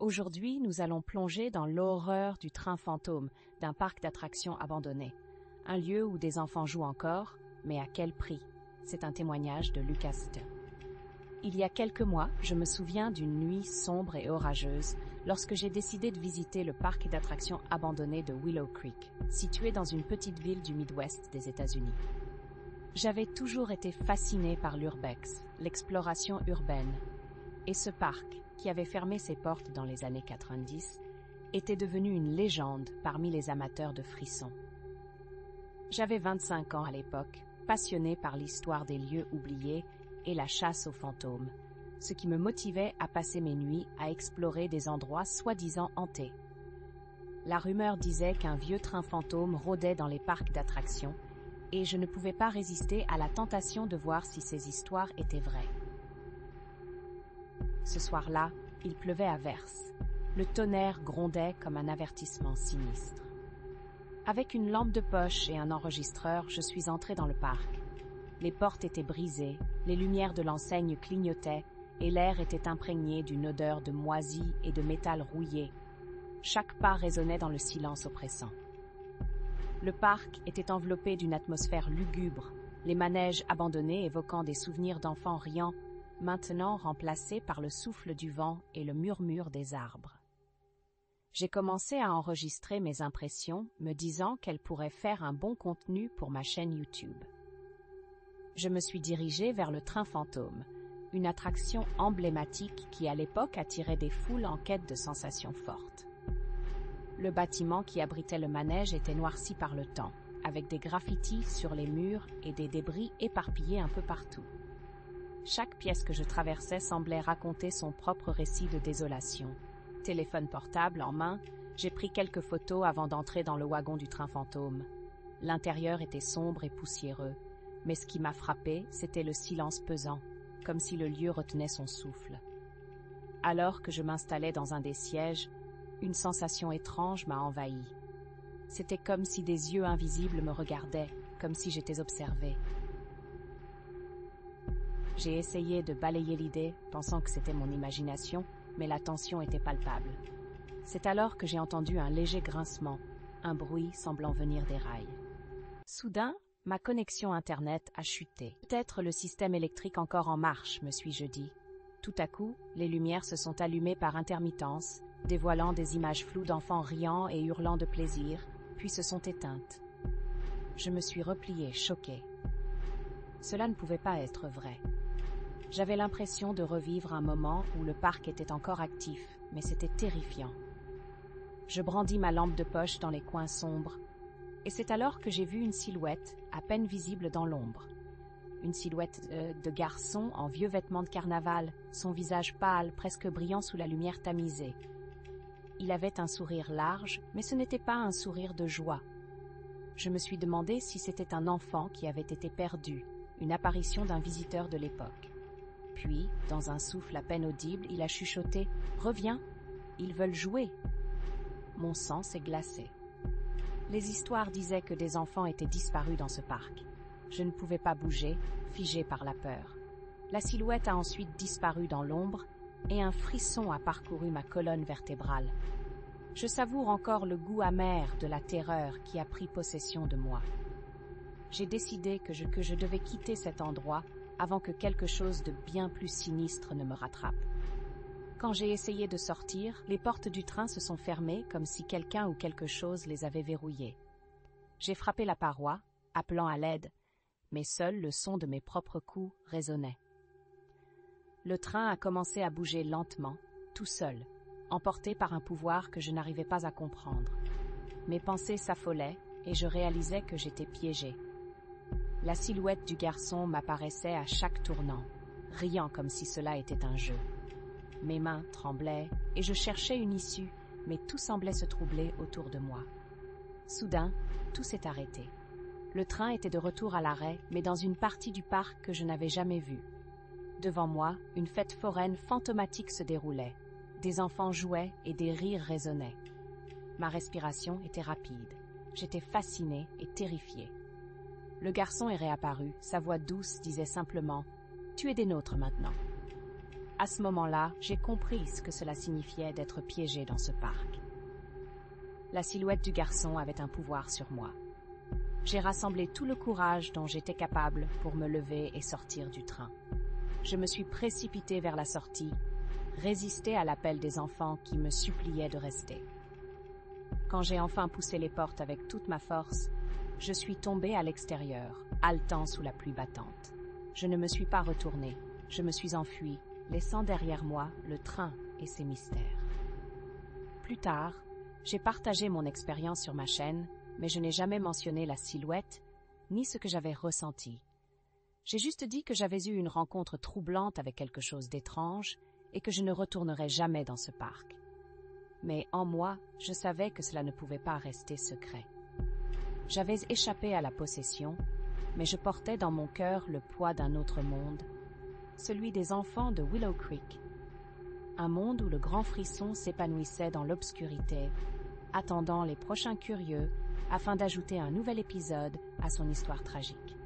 Aujourd'hui, nous allons plonger dans l'horreur du train fantôme d'un parc d'attractions abandonné. Un lieu où des enfants jouent encore, mais à quel prix? C'est un témoignage de Lucas St. Il y a quelques mois, je me souviens d'une nuit sombre et orageuse lorsque j'ai décidé de visiter le parc d'attractions abandonné de Willow Creek, situé dans une petite ville du Midwest des États-Unis. J'avais toujours été fascinée par l'urbex, l'exploration urbaine, et ce parc, qui avait fermé ses portes dans les années 90, était devenu une légende parmi les amateurs de frissons. J'avais 25 ans à l'époque, passionnée par l'histoire des lieux oubliés et la chasse aux fantômes, ce qui me motivait à passer mes nuits à explorer des endroits soi-disant hantés. La rumeur disait qu'un vieux train fantôme rôdait dans les parcs d'attractions, et je ne pouvais pas résister à la tentation de voir si ces histoires étaient vraies. Ce soir-là, il pleuvait à verse. Le tonnerre grondait comme un avertissement sinistre. Avec une lampe de poche et un enregistreur, je suis entrée dans le parc. Les portes étaient brisées, les lumières de l'enseigne clignotaient et l'air était imprégné d'une odeur de moisi et de métal rouillé. Chaque pas résonnait dans le silence oppressant. Le parc était enveloppé d'une atmosphère lugubre, les manèges abandonnés évoquant des souvenirs d'enfants riants, maintenant remplacés par le souffle du vent et le murmure des arbres. J'ai commencé à enregistrer mes impressions, me disant qu'elles pourraient faire un bon contenu pour ma chaîne YouTube. Je me suis dirigée vers le train fantôme, une attraction emblématique qui à l'époque attirait des foules en quête de sensations fortes. Le bâtiment qui abritait le manège était noirci par le temps, avec des graffitis sur les murs et des débris éparpillés un peu partout. Chaque pièce que je traversais semblait raconter son propre récit de désolation. Téléphone portable en main, j'ai pris quelques photos avant d'entrer dans le wagon du train fantôme. L'intérieur était sombre et poussiéreux, mais ce qui m'a frappé, c'était le silence pesant, comme si le lieu retenait son souffle. Alors que je m'installais dans un des sièges, une sensation étrange m'a envahi. C'était comme si des yeux invisibles me regardaient, comme si j'étais observée. J'ai essayé de balayer l'idée, pensant que c'était mon imagination, mais la tension était palpable. C'est alors que j'ai entendu un léger grincement, un bruit semblant venir des rails. Soudain, ma connexion Internet a chuté. Peut-être le système électrique encore en marche, me suis-je dit. Tout à coup, les lumières se sont allumées par intermittence, dévoilant des images floues d'enfants riant et hurlant de plaisir, puis se sont éteintes. Je me suis repliée, choquée. Cela ne pouvait pas être vrai. J'avais l'impression de revivre un moment où le parc était encore actif, mais c'était terrifiant. Je brandis ma lampe de poche dans les coins sombres, et c'est alors que j'ai vu une silhouette, à peine visible dans l'ombre. Une silhouette de garçon en vieux vêtements de carnaval, son visage pâle, presque brillant sous la lumière tamisée. Il avait un sourire large, mais ce n'était pas un sourire de joie. Je me suis demandé si c'était un enfant qui avait été perdu, une apparition d'un visiteur de l'époque. Puis, dans un souffle à peine audible, il a chuchoté « Reviens, ils veulent jouer !» Mon sang s'est glacé. Les histoires disaient que des enfants étaient disparus dans ce parc. Je ne pouvais pas bouger, figée par la peur. La silhouette a ensuite disparu dans l'ombre et un frisson a parcouru ma colonne vertébrale. Je savoure encore le goût amer de la terreur qui a pris possession de moi. J'ai décidé que je devais quitter cet endroit avant que quelque chose de bien plus sinistre ne me rattrape. Quand j'ai essayé de sortir, les portes du train se sont fermées comme si quelqu'un ou quelque chose les avait verrouillées. J'ai frappé la paroi, appelant à l'aide, mais seul le son de mes propres coups résonnait. Le train a commencé à bouger lentement, tout seul, emporté par un pouvoir que je n'arrivais pas à comprendre. Mes pensées s'affolaient et je réalisais que j'étais piégée. La silhouette du garçon m'apparaissait à chaque tournant, riant comme si cela était un jeu. Mes mains tremblaient et je cherchais une issue, mais tout semblait se troubler autour de moi. Soudain, tout s'est arrêté. Le train était de retour à l'arrêt, mais dans une partie du parc que je n'avais jamais vue. Devant moi, une fête foraine fantomatique se déroulait. Des enfants jouaient et des rires résonnaient. Ma respiration était rapide. J'étais fascinée et terrifiée. Le garçon est réapparu, sa voix douce disait simplement « Tu es des nôtres maintenant ». À ce moment-là, j'ai compris ce que cela signifiait d'être piégé dans ce parc. La silhouette du garçon avait un pouvoir sur moi. J'ai rassemblé tout le courage dont j'étais capable pour me lever et sortir du train. Je me suis précipité vers la sortie, résisté à l'appel des enfants qui me suppliaient de rester. Quand j'ai enfin poussé les portes avec toute ma force, je suis tombé à l'extérieur, haletant sous la pluie battante. Je ne me suis pas retourné, je me suis enfui, laissant derrière moi le train et ses mystères. Plus tard, j'ai partagé mon expérience sur ma chaîne, mais je n'ai jamais mentionné la silhouette, ni ce que j'avais ressenti. J'ai juste dit que j'avais eu une rencontre troublante avec quelque chose d'étrange et que je ne retournerais jamais dans ce parc. Mais en moi, je savais que cela ne pouvait pas rester secret. J'avais échappé à la possession, mais je portais dans mon cœur le poids d'un autre monde, celui des enfants de Willow Creek. Un monde où le grand frisson s'épanouissait dans l'obscurité, attendant les prochains curieux afin d'ajouter un nouvel épisode à son histoire tragique.